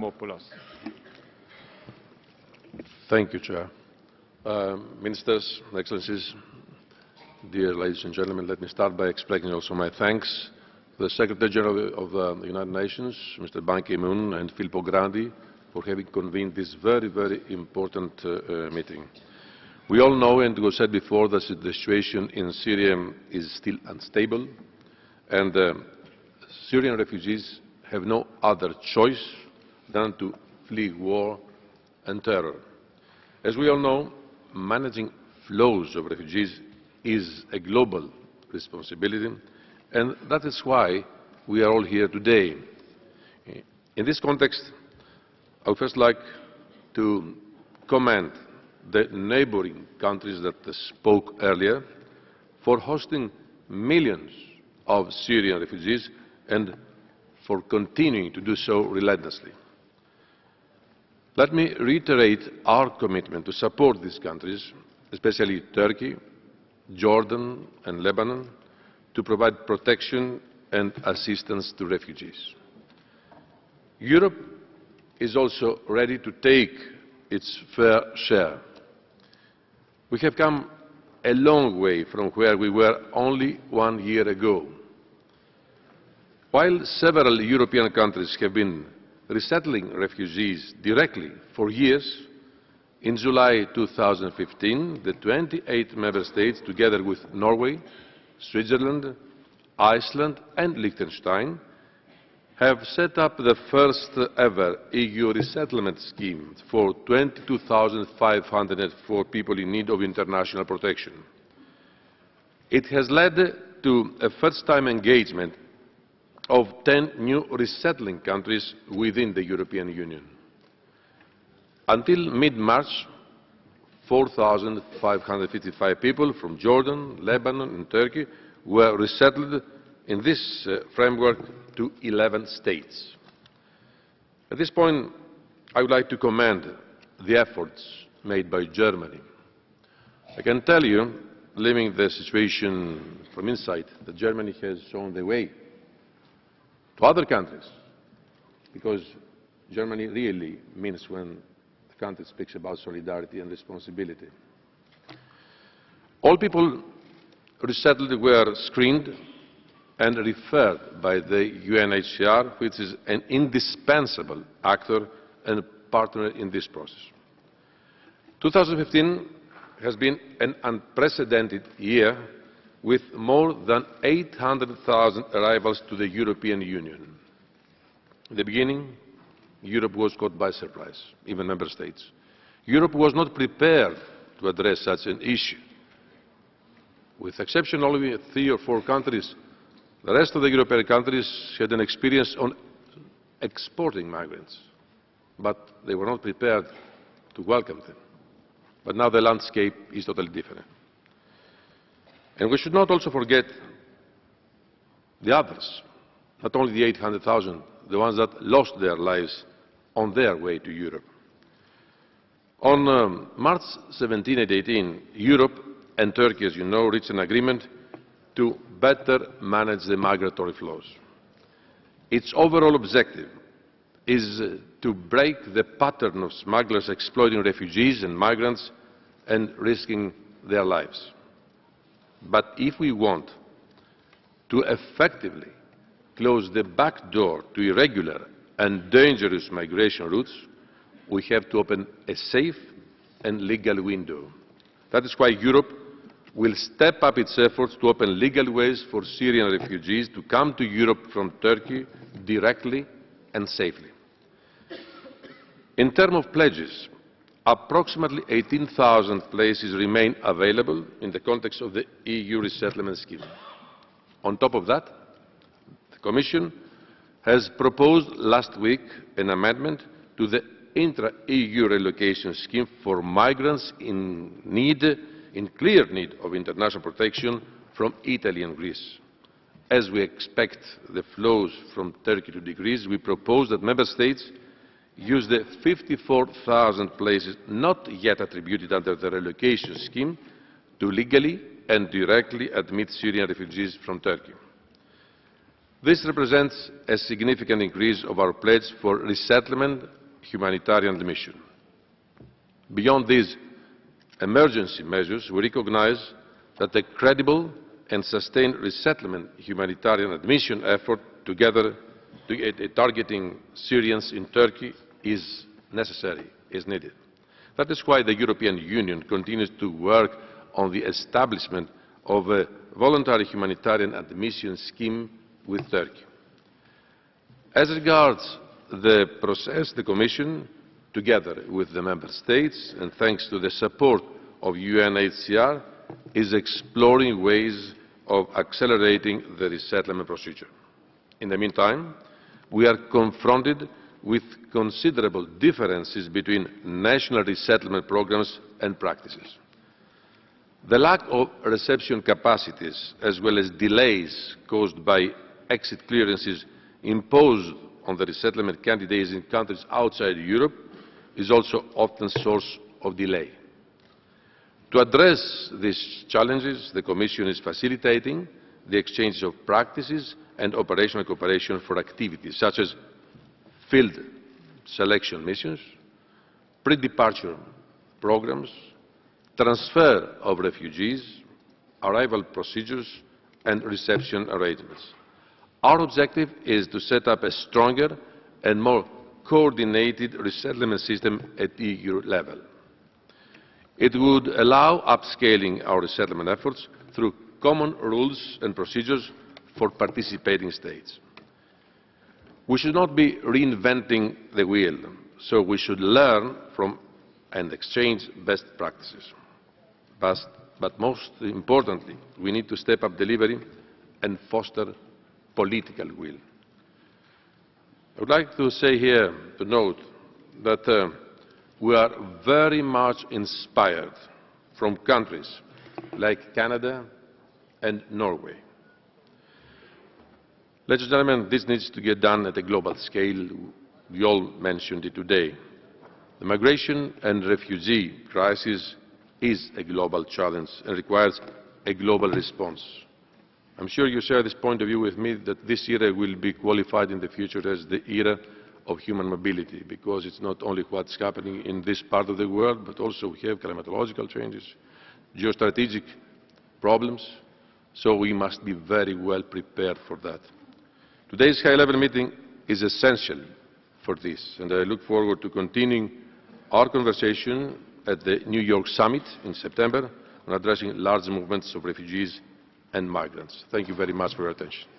Avramopoulos. Thank you, Chair. Ministers, Excellencies, dear ladies and gentlemen, let me start by expressing also my thanks to the Secretary General of the United Nations, Mr. Ban Ki-moon, and Filippo Grandi for having convened this very, very important meeting. We all know, and it was said before, that the situation in Syria is still unstable, and Syrian refugees have no other choice than to flee war and terror. As we all know, managing flows of refugees is a global responsibility, and that is why we are all here today. In this context, I would first like to commend the neighboring countries that spoke earlier for hosting millions of Syrian refugees and for continuing to do so relentlessly. Let me reiterate our commitment to support these countries, especially Turkey, Jordan and Lebanon, to provide protection and assistance to refugees. Europe is also ready to take its fair share. We have come a long way from where we were only 1 year ago. While several European countries have been resettling refugees directly for years, in July 2015, the 28 member states, together with Norway, Switzerland, Iceland and Liechtenstein, have set up the first ever EU resettlement scheme for 22,504 people in need of international protection. It has led to a first-time engagement of 10 new resettling countries within the European Union. Until mid-March, 4,555 people from Jordan, Lebanon and Turkey were resettled in this framework to 11 states. At this point, I would like to commend the efforts made by Germany. I can tell you, living the situation from inside, that Germany has shown the way to other countries, because Germany really means when the country speaks about solidarity and responsibility. All people resettled were screened and referred by the UNHCR, which is an indispensable actor and partner in this process. 2015 has been an unprecedented year, with more than 800,000 arrivals to the European Union. In the beginning, Europe was caught by surprise, even member states. Europe was not prepared to address such an issue. With the exception of only 3 or 4 countries, the rest of the European countries had an experience on exporting migrants, but they were not prepared to welcome them. But now the landscape is totally different. And we should not also forget the others, not only the 800,000, the ones that lost their lives on their way to Europe. On March 17 and 18, Europe and Turkey, as you know, reached an agreement to better manage the migratory flows. Its overall objective is to break the pattern of smugglers exploiting refugees and migrants and risking their lives. But if we want to effectively close the back door to irregular and dangerous migration routes, we have to open a safe and legal window. That is why Europe will step up its efforts to open legal ways for Syrian refugees to come to Europe from Turkey directly and safely. In terms of pledges, approximately 18,000 places remain available in the context of the EU resettlement scheme. On top of that, the Commission has proposed last week an amendment to the intra-EU relocation scheme for migrants in clear need of international protection from Italy and Greece. As we expect the flows from Turkey to decrease, we propose that Member States use the 54,000 places not yet attributed under the relocation scheme to, to legally and directly admit Syrian refugees from Turkey. This represents a significant increase of our pledge for resettlement humanitarian admission. Beyond these emergency measures, we recognize that a credible and sustained resettlement humanitarian admission effort together targeting Syrians in Turkey is necessary, is needed. That is why the European Union continues to work on the establishment of a voluntary humanitarian admission scheme with Turkey. As regards the process, the Commission, together with the Member States and thanks to the support of UNHCR, is exploring ways of accelerating the resettlement procedure. In the meantime, we are confronted with considerable differences between national resettlement programs and practices. The lack of reception capacities, as well as delays caused by exit clearances imposed on the resettlement candidates in countries outside Europe, is also often a source of delay. To address these challenges, the Commission is facilitating the exchange of practices and operational cooperation for activities such as field selection missions, pre-departure programs, transfer of refugees, arrival procedures and reception arrangements. Our objective is to set up a stronger and more coordinated resettlement system at EU level. It would allow upscaling our resettlement efforts through common rules and procedures for participating states. We should not be reinventing the wheel, so we should learn from and exchange best practices. But most importantly, we need to step up delivery and foster political will. I would like to say here, to note, that we are very much inspired from countries like Canada and Norway. Ladies and gentlemen, this needs to get done at a global scale. We all mentioned it today. The migration and refugee crisis is a global challenge and requires a global response. I'm sure you share this point of view with me, that this era will be qualified in the future as the era of human mobility, because it's not only what's happening in this part of the world, but also we have climatological changes, geostrategic problems, so we must be very well prepared for that. Today's high-level meeting is essential for this, and I look forward to continuing our conversation at the New York Summit in September on addressing large movements of refugees and migrants. Thank you very much for your attention.